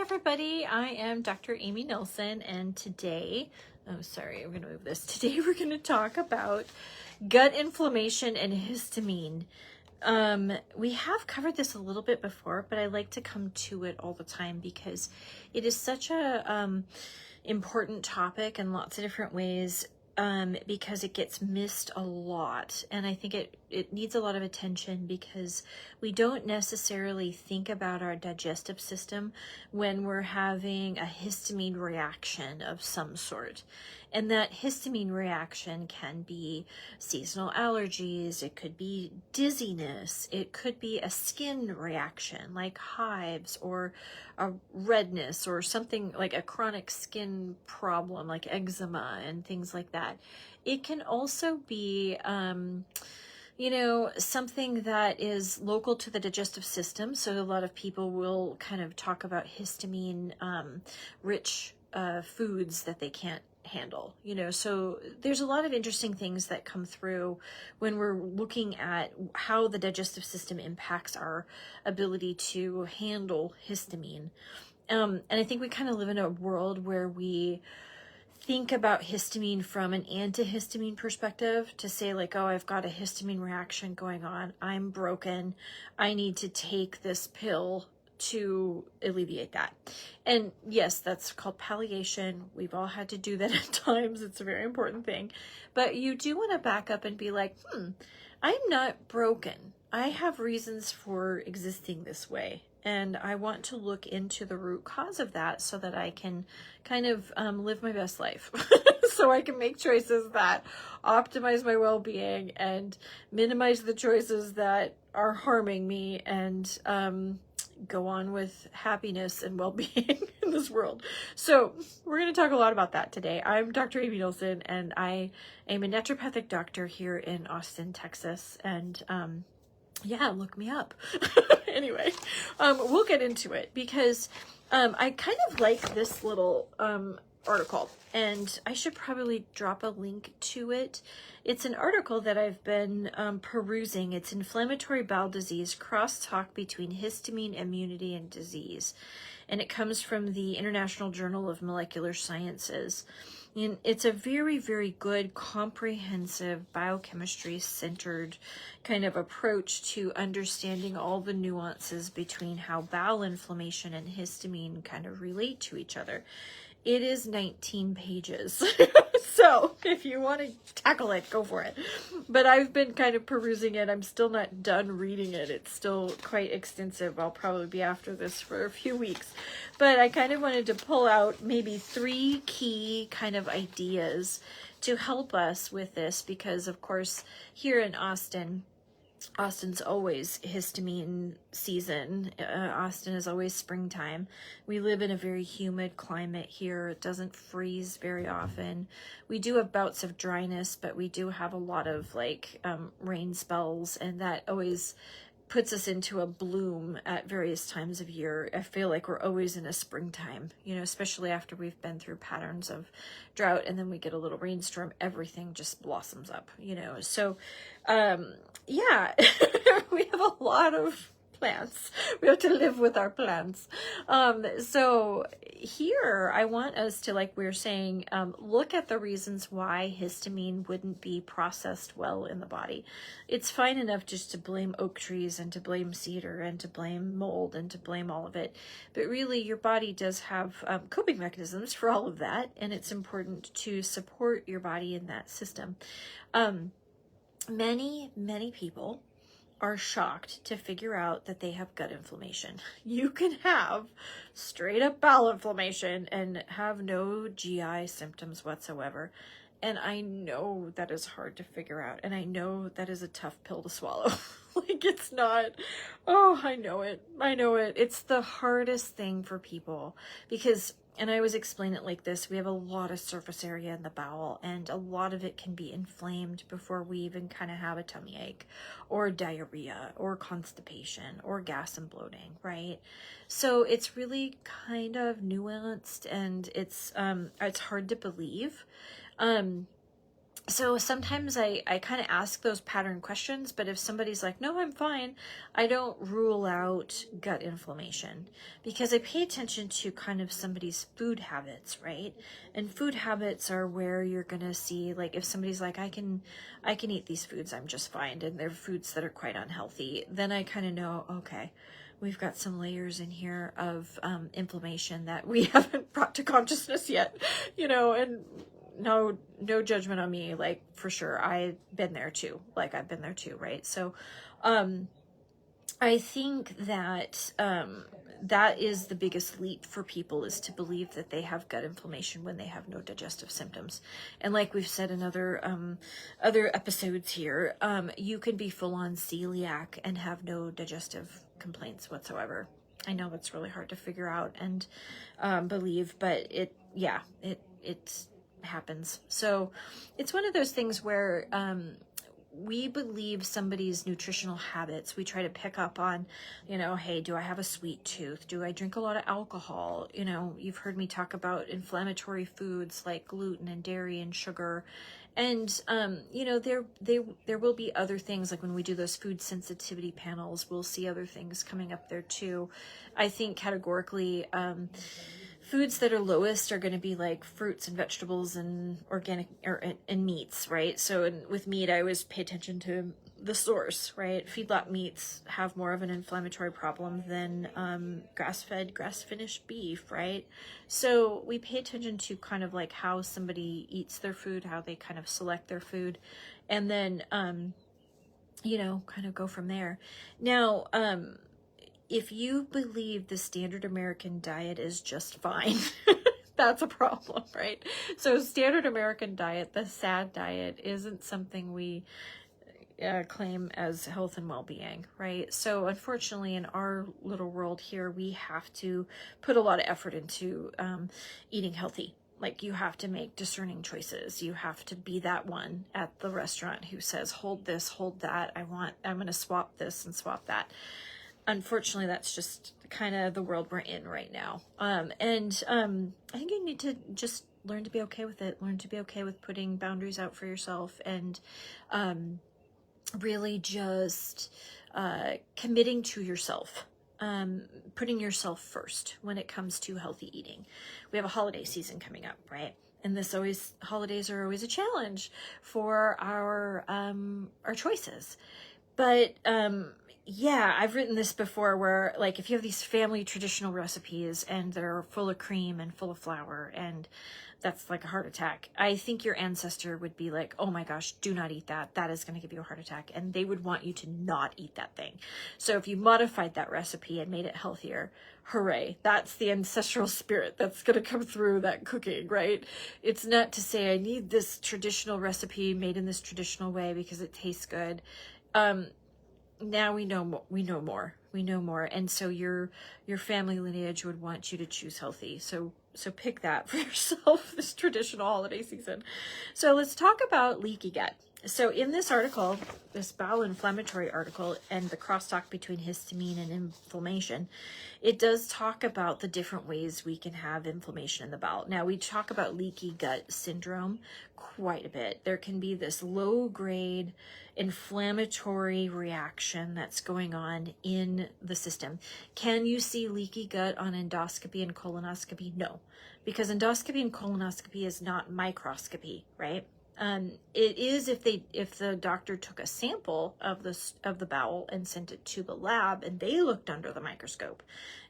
everybody. I am Dr. Amy Nelson, and today, I'm going to move this. Today we're going to talk about gut inflammation and histamine. We have covered this a little bit before, but I like to come to it all the time because it is such a important topic in lots of different ways. Because it gets missed a lot, and I think it needs a lot of attention because we don't necessarily think about our digestive system when we're having a histamine reaction of some sort. And that histamine reaction can be seasonal allergies, it could be dizziness, it could be a skin reaction like hives or a redness or something like a chronic skin problem like eczema and things like that. It can also be something that is local to the digestive system. So a lot of people will kind of talk about histamine rich foods that they can't handle, so there's a lot of interesting things that come through when we're looking at how the digestive system impacts our ability to handle histamine. And I think we kind of live in a world where we think about histamine from an antihistamine perspective to say like, oh, I've got a histamine reaction going on. I'm broken. I need to take this pill to alleviate that. And yes, that's called palliation. We've all had to do that at times. It's a very important thing. But you do want to back up and be like, I'm not broken. I have reasons for existing this way. And I want to look into the root cause of that so that I can kind of live my best life. So I can make choices that optimize my well-being and minimize the choices that are harming me and go on with happiness and well-being in this world. So we're going to talk a lot about that today. I'm Dr. Amy Nelson, and I am a naturopathic doctor here in Austin, Texas. And yeah, look me up. Anyway, we'll get into it because I kind of like this little article, and I should probably drop a link to it. It's an article that I've been perusing. It's Inflammatory Bowel Disease, Crosstalk Between Histamine, Immunity, and Disease. And it comes from the International Journal of Molecular Sciences. And it's a very, very good, comprehensive, biochemistry-centered kind of approach to understanding all the nuances between how bowel inflammation and histamine kind of relate to each other. It is 19 pages. So if you want to tackle it, go for it. But I've been kind of perusing it. I'm still not done reading it. It's still quite extensive. I'll probably be after this for a few weeks. But I kind of wanted to pull out maybe 3 key kind of ideas to help us with this because, of course, here in Austin's always histamine season. Austin is always springtime. We live in a very humid climate here. It doesn't freeze very often. We do have bouts of dryness, but we do have a lot of rain spells, and that always puts us into a bloom at various times of year. I feel like we're always in a springtime, especially after we've been through patterns of drought and then we get a little rainstorm, everything just blossoms up, So, yeah, we have a lot of plants. We have to live with our plants. So here I want us to, like we were saying, look at the reasons why histamine wouldn't be processed well in the body. It's fine enough just to blame oak trees and to blame cedar and to blame mold and to blame all of it. But really your body does have coping mechanisms for all of that. And it's important to support your body in that system. Many people are shocked to figure out that they have gut inflammation. You can have straight up bowel inflammation and have no GI symptoms whatsoever. And I know that is hard to figure out. And I know that is a tough pill to swallow. It's not, I know it. It's the hardest thing for people because, and I always explain it like this, we have a lot of surface area in the bowel and a lot of it can be inflamed before we even kind of have a tummy ache or diarrhea or constipation or gas and bloating, right? So it's really kind of nuanced and it's hard to believe. So sometimes I kind of ask those pattern questions, but if somebody's like, no, I'm fine, I don't rule out gut inflammation, because I pay attention to kind of somebody's food habits, right? And food habits are where you're going to see, like, if somebody's like, I can eat these foods, I'm just fine, and they're foods that are quite unhealthy, then I kind of know, okay, we've got some layers in here of inflammation that we haven't brought to consciousness yet, and no judgment on me, like, for sure, I've been there too, right? So I think that that is the biggest leap for people, is to believe that they have gut inflammation when they have no digestive symptoms. And like we've said in other episodes here, you can be full-on celiac and have no digestive complaints whatsoever. I know it's really hard to figure out and believe, but it happens. So it's one of those things where we believe somebody's nutritional habits. We try to pick up on, hey, do I have a sweet tooth? Do I drink a lot of alcohol? You've heard me talk about inflammatory foods like gluten and dairy and sugar. And, there will be other things, like when we do those food sensitivity panels, we'll see other things coming up there too. I think categorically, foods that are lowest are going to be like fruits and vegetables and organic and meats, right? So with meat, I always pay attention to the source, right? Feedlot meats have more of an inflammatory problem than grass-fed, grass-finished beef, right? So we pay attention to kind of like how somebody eats their food, how they kind of select their food, and then, kind of go from there. Now, if you believe the standard American diet is just fine, that's a problem, right? So standard American diet, the SAD diet, isn't something we claim as health and well-being, right? So unfortunately, in our little world here, we have to put a lot of effort into eating healthy. Like, you have to make discerning choices. You have to be that one at the restaurant who says, hold this, hold that. I'm going to swap this and swap that. Unfortunately, that's just kind of the world we're in right now. I think you need to just learn to be okay with it. Learn to be okay with putting boundaries out for yourself, and really just committing to yourself. Putting yourself first when it comes to healthy eating. We have a holiday season coming up, right? And holidays are always a challenge for our choices. But yeah, I've written this before, where, like, if you have these family traditional recipes and they're full of cream and full of flour, and that's like a heart attack, I think your ancestor would be like, oh my gosh, do not eat that. That is going to give you a heart attack. And they would want you to not eat that thing. So if you modified that recipe and made it healthier, hooray, that's the ancestral spirit that's going to come through that cooking, right? It's not to say I need this traditional recipe made in this traditional way because it tastes good. Now we know more, and so your family lineage would want you to choose healthy. So pick that for yourself this traditional holiday season. So let's talk about leaky gut. So in this article, this bowel inflammatory article, and the crosstalk between histamine and inflammation, it does talk about the different ways we can have inflammation in the bowel. Now, we talk about leaky gut syndrome quite a bit. There can be this low-grade inflammatory reaction that's going on in the system. Can you see leaky gut on endoscopy and colonoscopy? No, because endoscopy and colonoscopy is not microscopy, right? It is if the doctor took a sample of the bowel and sent it to the lab, and they looked under the microscope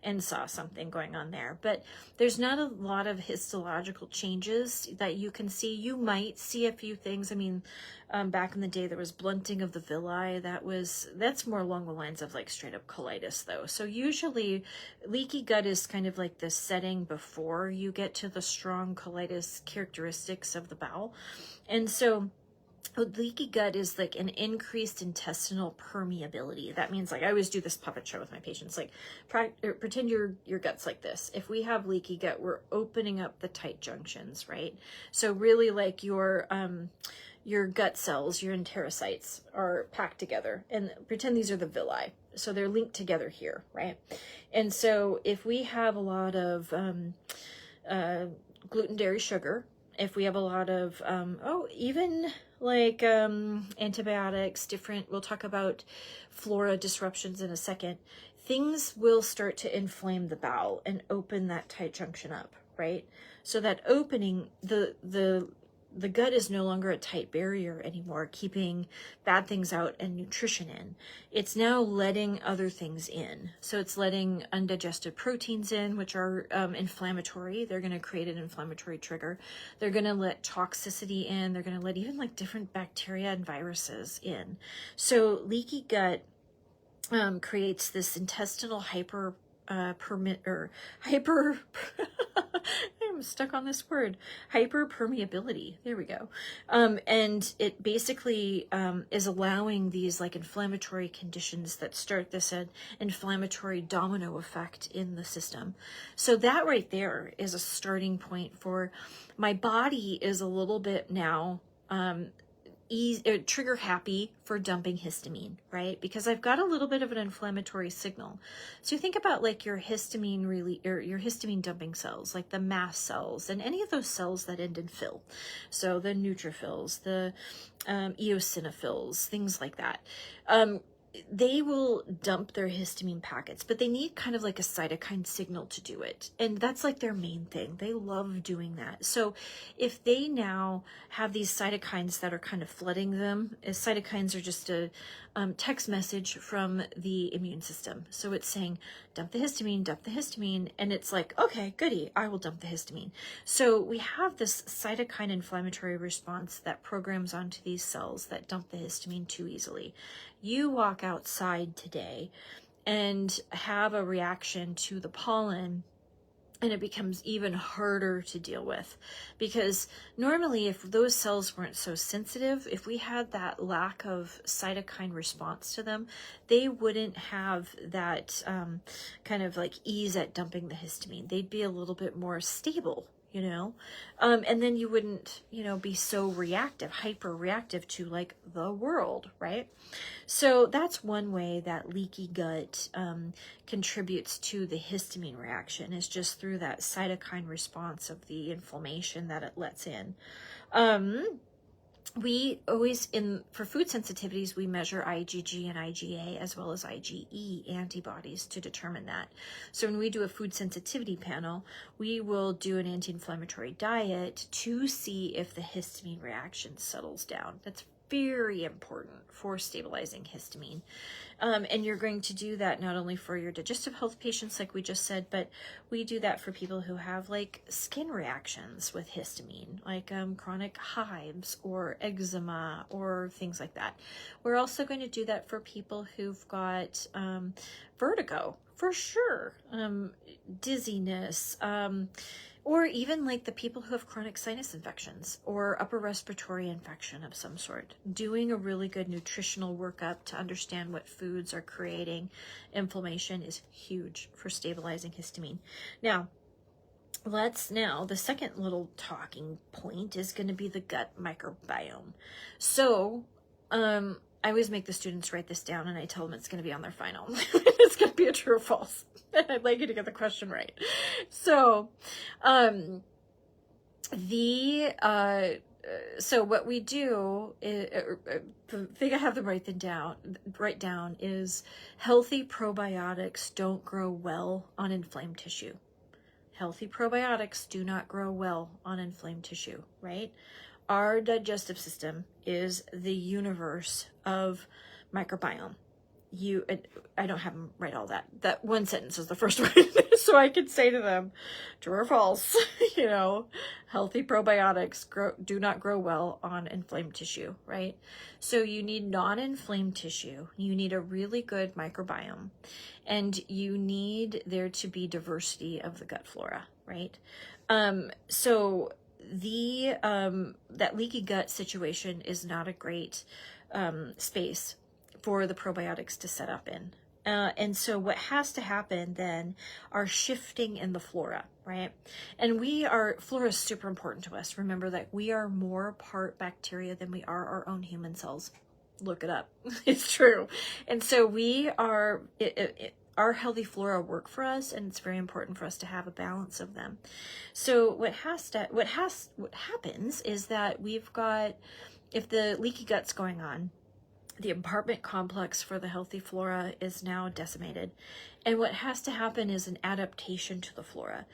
and saw something going on there. But there's not a lot of histological changes that you can see. You might see a few things. I mean, back in the day, there was blunting of the villi. That's more along the lines of like straight up colitis, though. So usually leaky gut is kind of like the setting before you get to the strong colitis characteristics of the bowel. And so leaky gut is like an increased intestinal permeability. That means, like, I always do this puppet show with my patients, like, pretend your gut's like this. If we have leaky gut, we're opening up the tight junctions, right? So really, like, your gut cells, your enterocytes, are packed together, and pretend these are the villi. So they're linked together here, right? And so if we have a lot of gluten, dairy, sugar, if we have a lot of, even like antibiotics, we'll talk about flora disruptions in a second, things will start to inflame the bowel and open that tight junction up, right? So that opening, the gut is no longer a tight barrier anymore, keeping bad things out and nutrition in. It's now letting other things in. So it's letting undigested proteins in, which are inflammatory. They're going to create an inflammatory trigger. They're going to let toxicity in. They're going to let even like different bacteria and viruses in. So leaky gut creates this intestinal hyper I'm stuck on this word, hyperpermeability. There we go. And it basically is allowing these like inflammatory conditions that start this inflammatory domino effect in the system. So that right there is a starting point for my body is a little bit now trigger happy for dumping histamine, right? Because I've got a little bit of an inflammatory signal. So you think about like your histamine your histamine dumping cells, like the mast cells and any of those cells that end in "phil." So the neutrophils, the eosinophils, things like that. They will dump their histamine packets, but they need kind of like a cytokine signal to do it. And that's like their main thing. They love doing that. So if they now have these cytokines that are kind of flooding them, cytokines are just a text message from the immune system. So it's saying, dump the histamine, and it's like, okay, goody, I will dump the histamine. So we have this cytokine inflammatory response that programs onto these cells that dump the histamine too easily. You walk outside today and have a reaction to the pollen, and it becomes even harder to deal with, because normally if those cells weren't so sensitive, if we had that lack of cytokine response to them, they wouldn't have that kind of like ease at dumping the histamine. They'd be a little bit more stable, and then you wouldn't, be so hyper reactive to like the world, right? So that's one way that leaky gut contributes to the histamine reaction, is just through that cytokine response of the inflammation that it lets in. We always, for food sensitivities, we measure IgG and IgA as well as IgE antibodies to determine that. So when we do a food sensitivity panel, we will do an anti-inflammatory diet to see if the histamine reaction settles down. That's very important for stabilizing histamine. And you're going to do that not only for your digestive health patients, like we just said, but we do that for people who have like skin reactions with histamine, like chronic hives or eczema or things like that. We're also going to do that for people who've got vertigo, for sure, dizziness, or even like the people who have chronic sinus infections or upper respiratory infection of some sort. Doing a really good nutritional workup to understand what foods are creating inflammation is huge for stabilizing histamine. Now, the second little talking point is going to be the gut microbiome. So, I always make the students write this down, and I tell them it's going to be on their final. It's going to be a true or false. I'd like you to get the question right. So, so what we do is, the thing I have them write down is healthy probiotics don't grow well on inflamed tissue. Healthy probiotics do not grow well on inflamed tissue, right? Our digestive system is the universe of microbiome. I don't have them write all that. That one sentence is the first one, so I can say to them, true or false, healthy probiotics do not grow well on inflamed tissue, right? So you need non-inflamed tissue. You need a really good microbiome, and you need there to be diversity of the gut flora, right? So that leaky gut situation is not a great space for the probiotics to set up in. And so what has to happen then are shifting in the flora, right? And flora is super important to us. Remember that we are more part bacteria than we are our own human cells. Look it up. It's true. And so we are, our healthy flora work for us, and it's very important for us to have a balance of them. So what happens is that we've got, if the leaky gut's going on, the apartment complex for the healthy flora is now decimated. And what has to happen is an adaptation to the flora.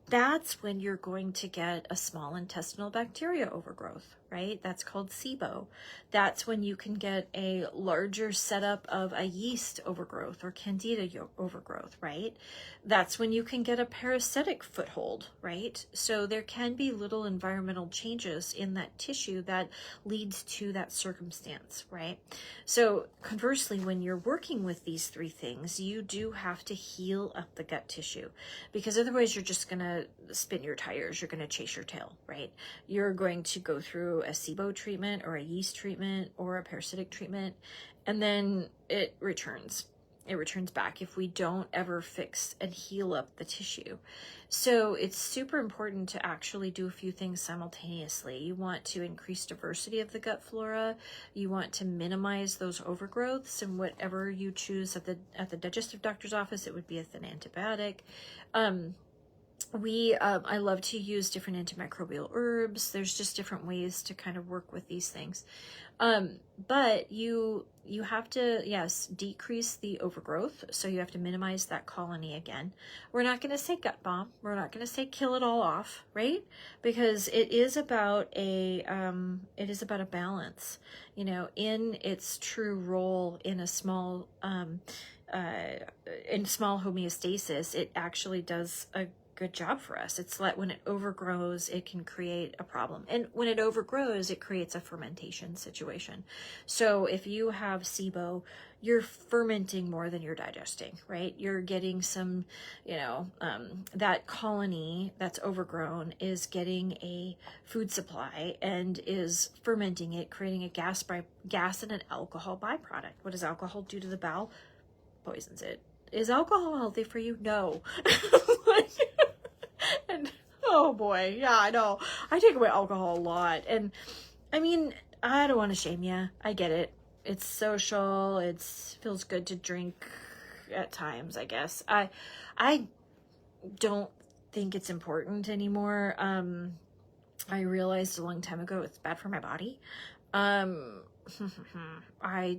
That's when you're going to get a small intestinal bacteria overgrowth, right? That's called SIBO. That's when you can get a larger setup of a yeast overgrowth or candida overgrowth, right? That's when you can get a parasitic foothold, right? So there can be little environmental changes in that tissue that leads to that circumstance, right? So conversely, when you're working with these three things, you do have to heal up the gut tissue, because otherwise you're just going to spin your tires. You're going to chase your tail, right? You're going to go through a SIBO treatment or a yeast treatment or a parasitic treatment, and then it returns. It returns back if we don't ever fix and heal up the tissue. So it's super important to actually do a few things simultaneously. You want to increase diversity of the gut flora. You want to minimize those overgrowths, and whatever you choose at the digestive doctor's office, it would be with an antibiotic. I love to use different antimicrobial herbs. There's just different ways to kind of work with these things. But you have to, yes, decrease the overgrowth. So you have to minimize that colony again. We're not going to say gut bomb. We're not going to say kill it all off, right? Because it is about a balance, you know, in its true role in a small, in small homeostasis. It actually does a good job for us. It's like when it overgrows, it can create a problem. And when it overgrows, it creates a fermentation situation. So if you have SIBO, you're fermenting more than you're digesting, right? You're getting some, you know, that colony that's overgrown is getting a food supply and is fermenting it, creating a gas and an alcohol byproduct. What does alcohol do to the bowel? Poisons it. Is alcohol healthy for you? No. And oh boy, yeah, I know. I take away alcohol a lot. And I mean, I don't want to shame you. I get it. It's social. It feels good to drink at times, I guess. I don't think it's important anymore. I realized a long time ago it's bad for my body. I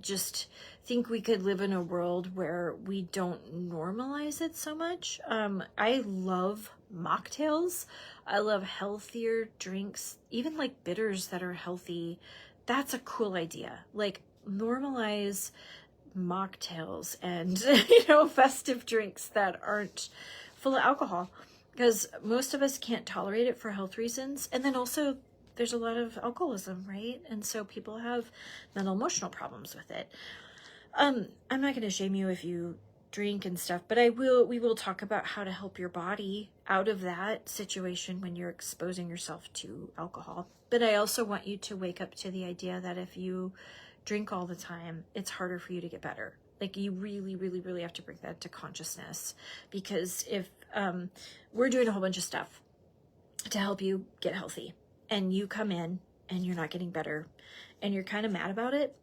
just think we could live in a world where we don't normalize it so much. I love mocktails. I love healthier drinks, even like bitters that are healthy. That's a cool idea. Like normalize mocktails and, you know, festive drinks that aren't full of alcohol, because most of us can't tolerate it for health reasons. And then also there's a lot of alcoholism, right? And so people have mental emotional problems with it. I'm not going to shame you if you drink and stuff, but we will talk about how to help your body out of that situation when you're exposing yourself to alcohol. But I also want you to wake up to the idea that if you drink all the time, it's harder for you to get better. Like you really, really, really have to bring that to consciousness, because if we're doing a whole bunch of stuff to help you get healthy, and you come in and you're not getting better and you're kind of mad about it,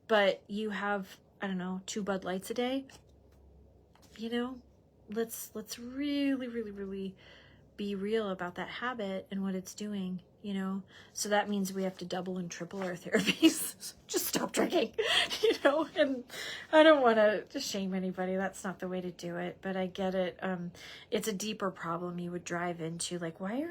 but you have, I don't know, 2 Bud Lights a day, you know, let's really, really, really be real about that habit and what it's doing, you know? So that means we have to double and triple our therapies. Just stop drinking, you know? And I don't want to shame anybody. That's not the way to do it, but I get it. It's a deeper problem you would drive into, like, why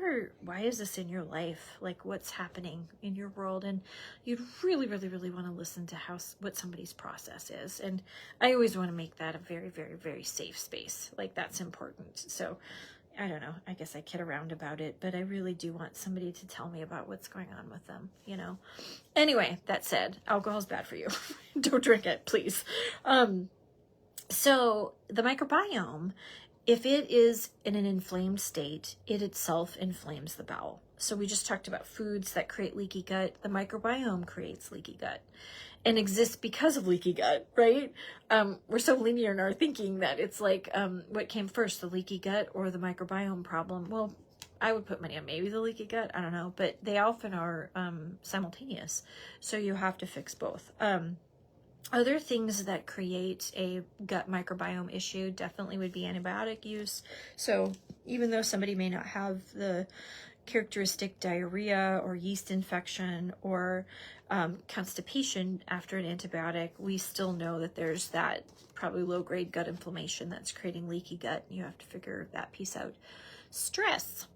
is this in your life? Like, what's happening in your world? And you'd really, really, really want to listen to what somebody's process is. And I always want to make that a very, very, very safe space. Like, that's important. So I don't know, I guess I kid around about it, but I really do want somebody to tell me about what's going on with them, you know? Anyway, that said, alcohol's bad for you. Don't drink it, please. So the microbiome, if it is in an inflamed state, it itself inflames the bowel. So we just talked about foods that create leaky gut. The microbiome creates leaky gut and exists because of leaky gut, right? We're so linear in our thinking that it's like, what came first, the leaky gut or the microbiome problem? Well, I would put money on maybe the leaky gut, I don't know, but they often are simultaneous. So you have to fix both. Other things that create a gut microbiome issue definitely would be antibiotic use. So even though somebody may not have the characteristic diarrhea or yeast infection or constipation after an antibiotic, we still know that there's that probably low-grade gut inflammation that's creating leaky gut. You have to figure that piece out. Stress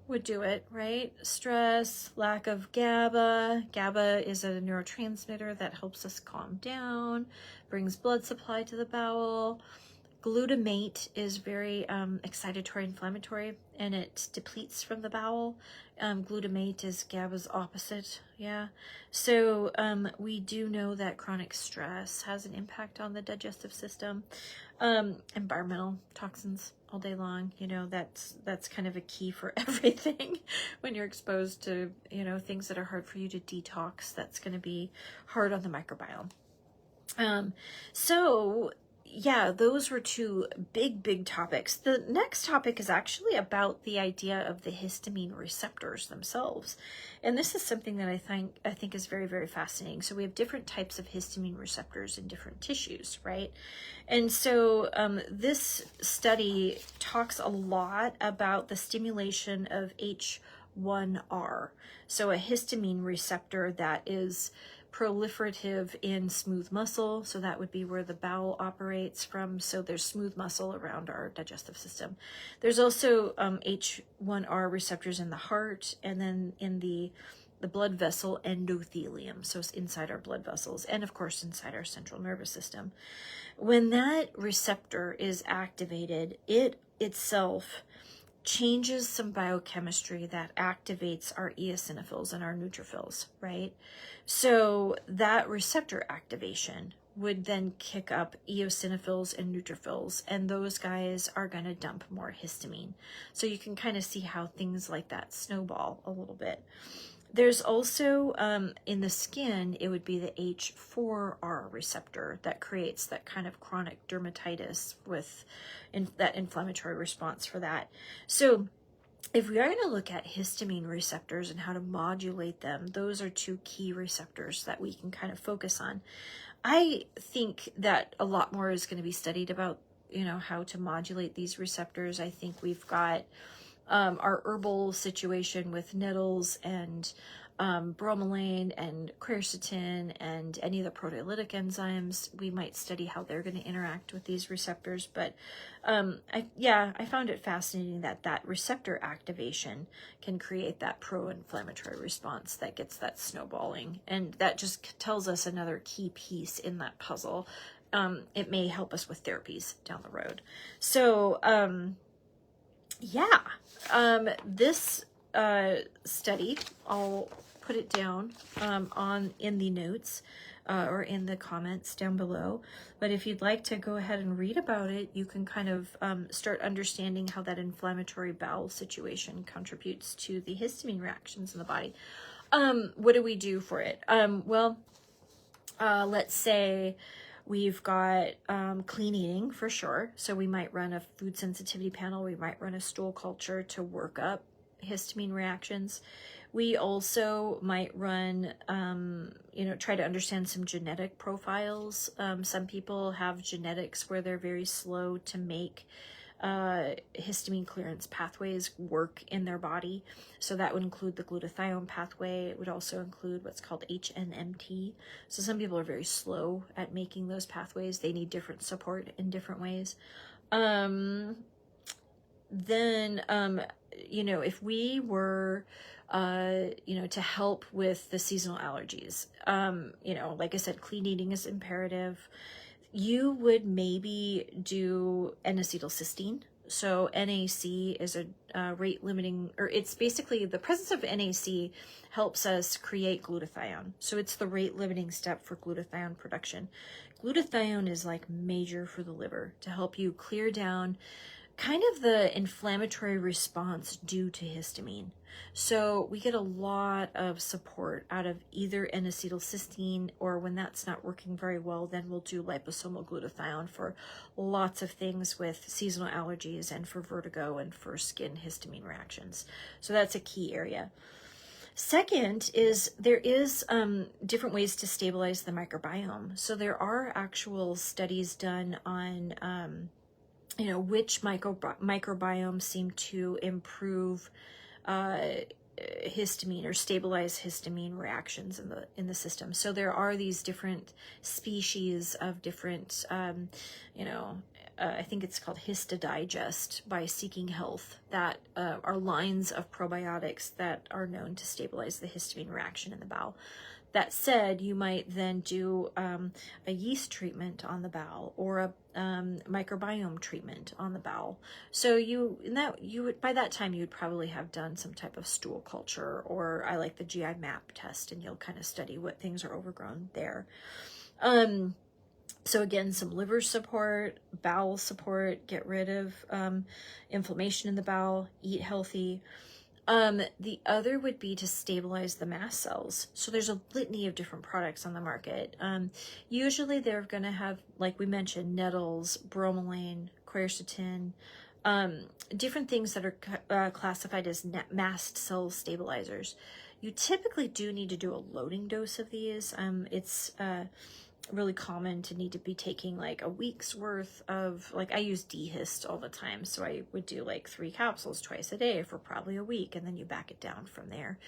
would do it, right? Stress, lack of GABA. GABA is a neurotransmitter that helps us calm down, brings blood supply to the bowel. Glutamate is very excitatory, inflammatory, and it depletes from the bowel. Glutamate is GABA's opposite, yeah. So we do know that chronic stress has an impact on the digestive system. Environmental toxins all day long, you know, that's kind of a key for everything. When you're exposed to, you know, things that are hard for you to detox, that's going to be hard on the microbiome. So yeah, those were two big topics. The next topic is actually about the idea of the histamine receptors themselves. And this is something that I think is very fascinating. So we have different types of histamine receptors in different tissues, right? And so this study talks a lot about the stimulation of H1R. So a histamine receptor that is proliferative in smooth muscle, so that would be where the bowel operates from. So there's smooth muscle around our digestive system. There's also H1R receptors in the heart, and then in the blood vessel endothelium, so it's inside our blood vessels, and of course inside our central nervous system. When that receptor is activated, it itself changes some biochemistry that activates our eosinophils and our neutrophils, right? So that receptor activation would then kick up eosinophils and neutrophils, and those guys are going to dump more histamine. So you can kind of see how things like that snowball a little bit. There's also, in the skin, it would be the H4R receptor that creates that kind of chronic dermatitis with that inflammatory response for that. So if we are going to look at histamine receptors and how to modulate them, those are two key receptors that we can kind of focus on. I think that a lot more is going to be studied about, you know, how to modulate these receptors. I think we've got our herbal situation with nettles and bromelain and quercetin and any of the proteolytic enzymes. We might study how they're going to interact with these receptors. But I found it fascinating that receptor activation can create that pro-inflammatory response that gets that snowballing. And that just tells us another key piece in that puzzle. It may help us with therapies down the road. So, this study, I'll put it down in the notes or in the comments down below. But if you'd like to go ahead and read about it, you can kind of start understanding how that inflammatory bowel situation contributes to the histamine reactions in the body. What do we do for it? Let's say we've got clean eating for sure. So we might run a food sensitivity panel. We might run a stool culture to work up histamine reactions. We also might run, try to understand some genetic profiles. Some people have genetics where they're very slow to make histamine clearance pathways work in their body. So that would include the glutathione pathway. It would also include what's called HNMT. So some people are very slow at making those pathways. They need different support in different ways. If we were, to help with the seasonal allergies, like I said, clean eating is imperative. You would maybe do N-acetylcysteine. So NAC is a rate limiting, or it's basically the presence of NAC helps us create glutathione. So it's the rate limiting step for glutathione production. Glutathione is like major for the liver to help you clear down kind of the inflammatory response due to histamine. So we get a lot of support out of either N-acetylcysteine, or when that's not working very well, then we'll do liposomal glutathione for lots of things with seasonal allergies and for vertigo and for skin histamine reactions. So that's a key area. Second is there is different ways to stabilize the microbiome. So there are actual studies done on which microbiomes seem to improve histamine or stabilize histamine reactions in the system. So there are these different species of different I think it's called Histodigest by Seeking Health, that are lines of probiotics that are known to stabilize the histamine reaction in the bowel. That said, you might then do a yeast treatment on the bowel or a microbiome treatment on the bowel. So by that time you would probably have done some type of stool culture, or I like the GI map test, and you'll kind of study what things are overgrown there. So again, some liver support, bowel support, get rid of inflammation in the bowel, eat healthy. The other would be to stabilize the mast cells. So there's a litany of different products on the market. Usually they're going to have, like we mentioned, nettles, bromelain, quercetin, different things that are classified as mast cell stabilizers. You typically do need to do a loading dose of these. It's really common to need to be taking like a week's worth of, like I use D-Hist all the time, so I would do like 3 capsules twice a day for probably a week, and then you back it down from there.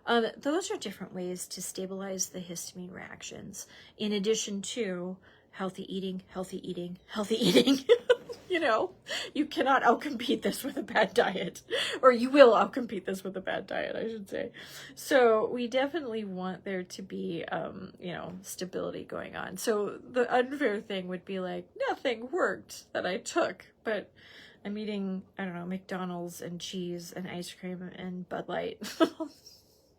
Those are different ways to stabilize the histamine reactions, in addition to healthy eating, healthy eating, healthy eating. You cannot outcompete this with a bad diet, or you will outcompete this with a bad diet, I should say. So we definitely want there to be, stability going on. So the unfair thing would be like, nothing worked that I took, but I'm eating, I don't know, McDonald's and cheese and ice cream and Bud Light.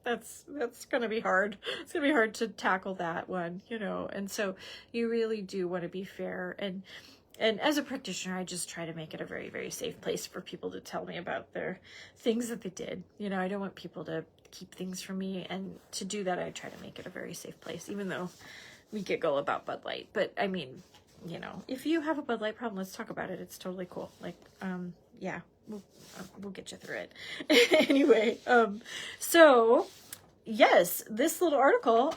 That's going to be hard. It's going to be hard to tackle that one, and so you really do want to be fair. And as a practitioner, I just try to make it a very, very safe place for people to tell me about their things that they did. I don't want people to keep things from me. And to do that, I try to make it a very safe place, even though we giggle about Bud Light. But I mean, if you have a Bud Light problem, let's talk about it. It's totally cool. Like, yeah, we'll get you through it. Anyway, so... yes, this little article,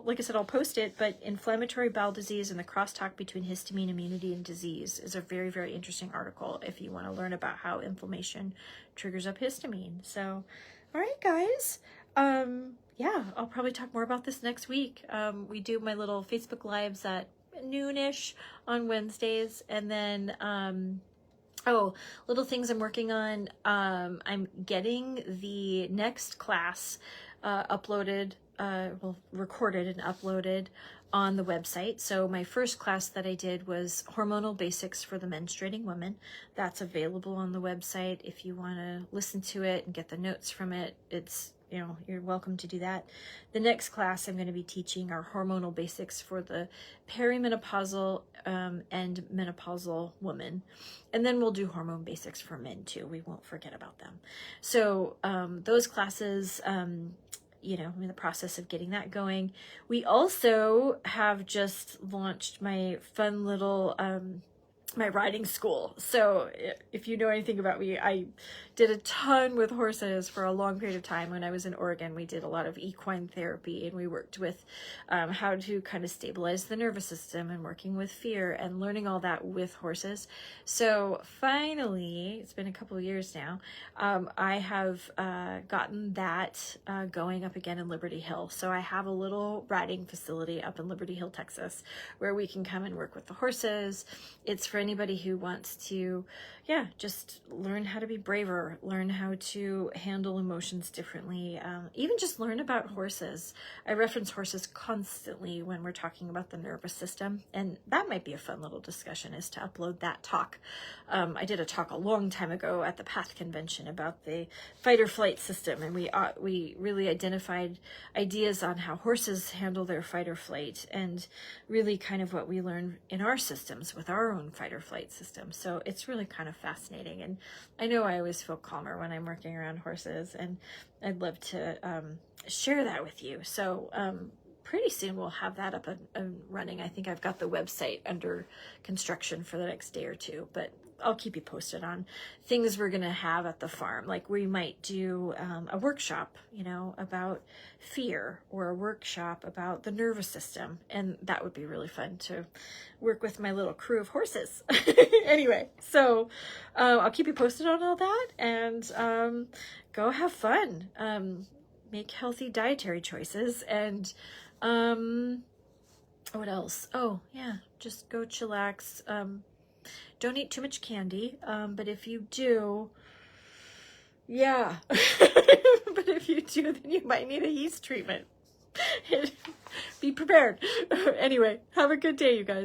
like I said, I'll post it, but Inflammatory Bowel Disease and the Crosstalk Between Histamine Immunity and Disease is a very, very interesting article if you want to learn about how inflammation triggers up histamine. So, all right, guys. Yeah, I'll probably talk more about this next week. We do my little Facebook Lives at noonish on Wednesdays, and then... little things I'm working on. I'm getting the next class recorded and uploaded on the website. So my first class that I did was Hormonal Basics for the Menstruating Woman. That's available on the website. If you want to listen to it and get the notes from it, it's, you're welcome to do that. The next class I'm going to be teaching are Hormonal Basics for the Perimenopausal and Menopausal Woman. And then we'll do Hormone Basics for men too. We won't forget about them. So those classes, I'm in the process of getting that going. We also have just launched my fun little, my riding school. So if you know anything about me, I did a ton with horses for a long period of time. When I was in Oregon, we did a lot of equine therapy, and we worked with how to kind of stabilize the nervous system and working with fear and learning all that with horses. So finally, it's been a couple of years now, I have gotten that going up again in Liberty Hill. So I have a little riding facility up in Liberty Hill, Texas, where we can come and work with the horses. It's for anybody who wants to, just learn how to be braver, learn how to handle emotions differently, even just learn about horses. I reference horses constantly when we're talking about the nervous system, and that might be a fun little discussion, is to upload that talk. I did a talk a long time ago at the PATH convention about the fight or flight system, and we really identified ideas on how horses handle their fight or flight, and really kind of what we learn in our systems with our own fight or flight system. So it's really kind of fascinating, and I know I always feel calmer when I'm working around horses, and I'd love to share that with you. So pretty soon we'll have that up and running. I think I've got the website under construction for the next day or two, but I'll keep you posted on things we're gonna have at the farm. Like we might do a workshop, you know, about fear, or a workshop about the nervous system, and that would be really fun to work with my little crew of horses. Anyway, so I'll keep you posted on all that, and go have fun. Make healthy dietary choices, and what else? Oh yeah, just go chillax. Don't eat too much candy, but if you do, yeah, but if you do, then you might need a yeast treatment. Be prepared. Anyway, have a good day, you guys.